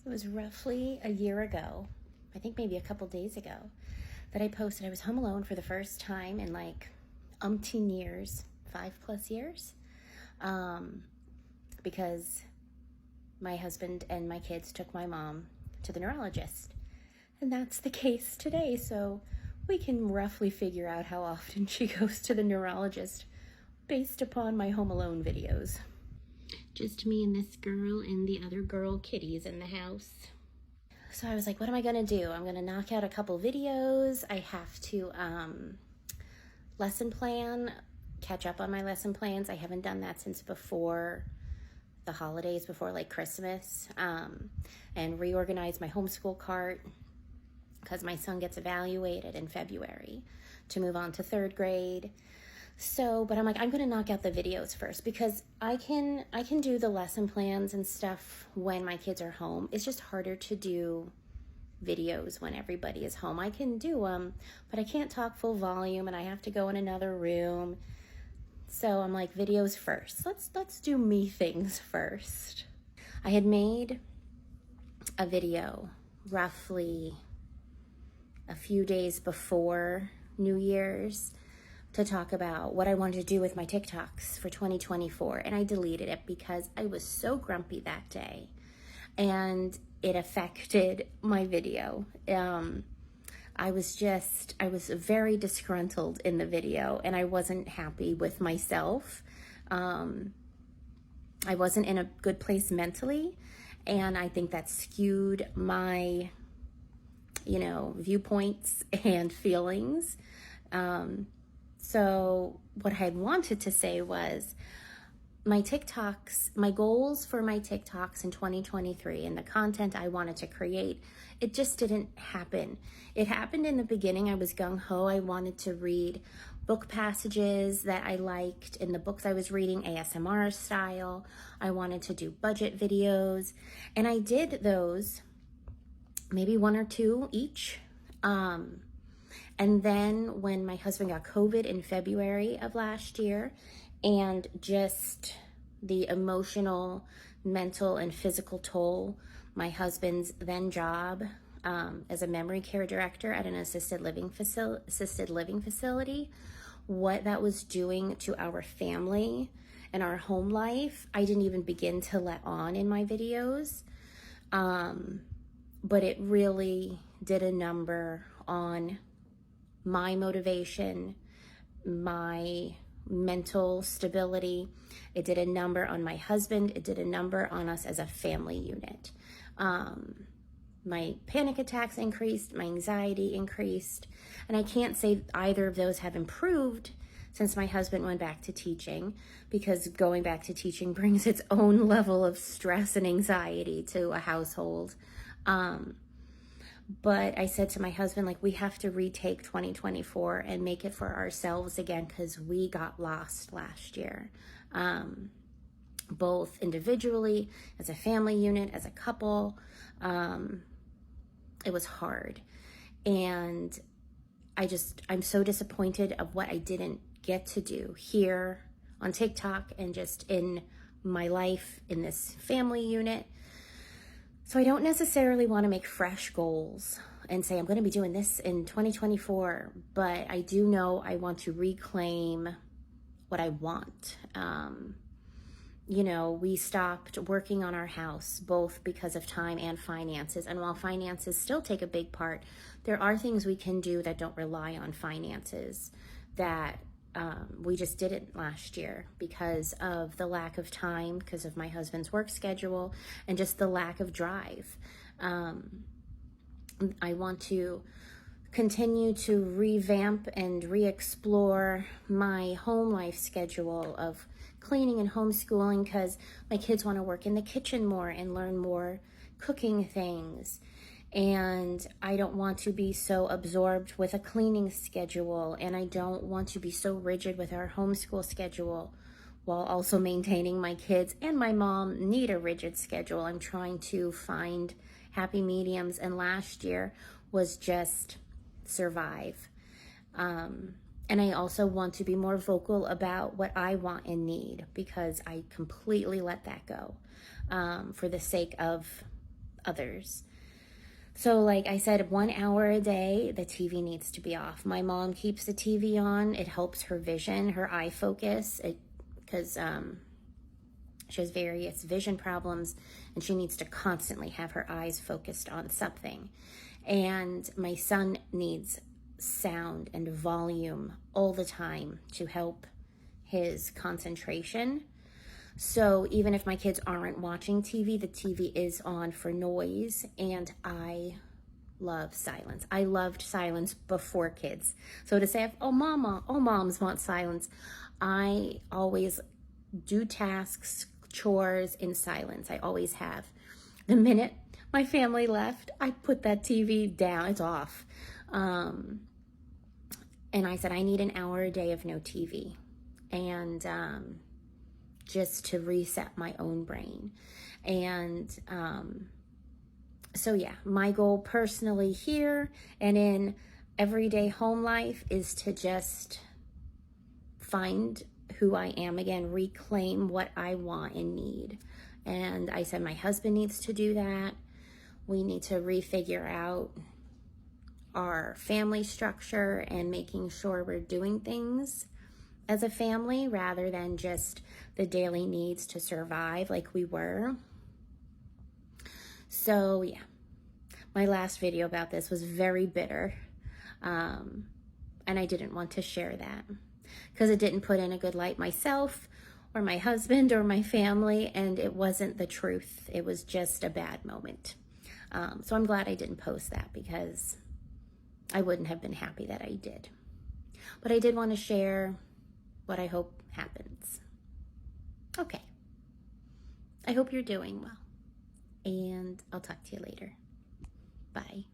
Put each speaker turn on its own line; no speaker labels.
It was roughly a year ago, I think maybe a couple days ago, that I posted I was home alone for the first time in like umpteen years, 5+ years, because my husband and my kids took my mom to the neurologist. And that's the case today, so we can roughly figure out how often she goes to the neurologist based upon my Home Alone videos. Just me and this girl and the other girl kitties in the house. So I was like, what am I gonna do? I'm gonna knock out a couple videos. I have to lesson plan, catch up on my lesson plans. I haven't done that since before the holidays, before like Christmas, and reorganize my homeschool cart because my son gets evaluated in February to move on to 3rd grade. So, but I'm like, I'm going to knock out the videos first because I can do the lesson plans and stuff when my kids are home. It's just harder to do videos when everybody is home. I can do them, but I can't talk full volume and I have to go in another room. So I'm like, videos first. Let's do me things first. I had made a video roughly a few days before New Year's to talk about what I wanted to do with my TikToks for 2024. And I deleted it because I was so grumpy that day and it affected my video. I was very disgruntled in the video and I wasn't happy with myself. I wasn't in a good place mentally. And I think that skewed my, viewpoints and feelings. So what I had wanted to say was my TikToks, my goals for my TikToks in 2023 and the content I wanted to create, it just didn't happen. It happened in the beginning. I was gung-ho. I wanted to read book passages that I liked in the books I was reading, ASMR style. I wanted to do budget videos, and I did those, maybe 1 or 2 each. And then when my husband got COVID in February of last year, and just the emotional, mental, and physical toll my husband's then job as a memory care director at an assisted living facility, what that was doing to our family and our home life, I didn't even begin to let on in my videos. But it really did a number on my motivation, my mental stability. It did a number on my husband. It did a number on us as a family unit. My panic attacks increased, my anxiety increased, and I can't say either of those have improved since my husband went back to teaching, because going back to teaching brings its own level of stress and anxiety to a household. But I said to my husband, like, we have to retake 2024 and make it for ourselves again, because we got lost last year, both individually, as a family unit, as a couple. It was hard. And I'm so disappointed of what I didn't get to do here on TikTok and just in my life in this family unit. So I don't necessarily want to make fresh goals and say I'm going to be doing this in 2024, but I do know I want to reclaim what I want. We stopped working on our house both because of time and finances. And while finances still take a big part, there are things we can do that don't rely on finances that we just didn't last year because of the lack of time, because of my husband's work schedule, and just the lack of drive. I want to continue to revamp and re-explore my home life schedule of cleaning and homeschooling, because my kids want to work in the kitchen more and learn more cooking things. And I don't want to be so absorbed with a cleaning schedule, and I don't want to be so rigid with our homeschool schedule while also maintaining my kids and my mom need a rigid schedule. I'm trying to find happy mediums, and last year was just survive. And I also want to be more vocal about what I want and need, because I completely let that go for the sake of others. So like I said, 1 hour a day, the TV needs to be off. My mom keeps the TV on. It helps her vision, her eye focus, because she has various vision problems and she needs to constantly have her eyes focused on something. And my son needs sound and volume all the time to help his concentration. So even if my kids aren't watching TV, the TV is on for noise, and I love silence. I loved silence before kids. So to say, oh mama, all moms want silence, I always do tasks, chores in silence. I always have. The minute my family left, I put that TV down. It's off. And I said, I need an hour a day of no TV. And just to reset my own brain. And so yeah, my goal personally here and in everyday home life is to just find who I am again, reclaim what I want and need. And I said my husband needs to do that. We need to refigure out our family structure and making sure we're doing things as a family rather than just the daily needs to survive like we were. So yeah, my last video about this was very bitter. And I didn't want to share that because it didn't put in a good light myself or my husband or my family, and it wasn't the truth. It was just a bad moment. So I'm glad I didn't post that because I wouldn't have been happy that I did. But I did want to share what I hope happens. Okay. I hope you're doing well. And I'll talk to you later. Bye.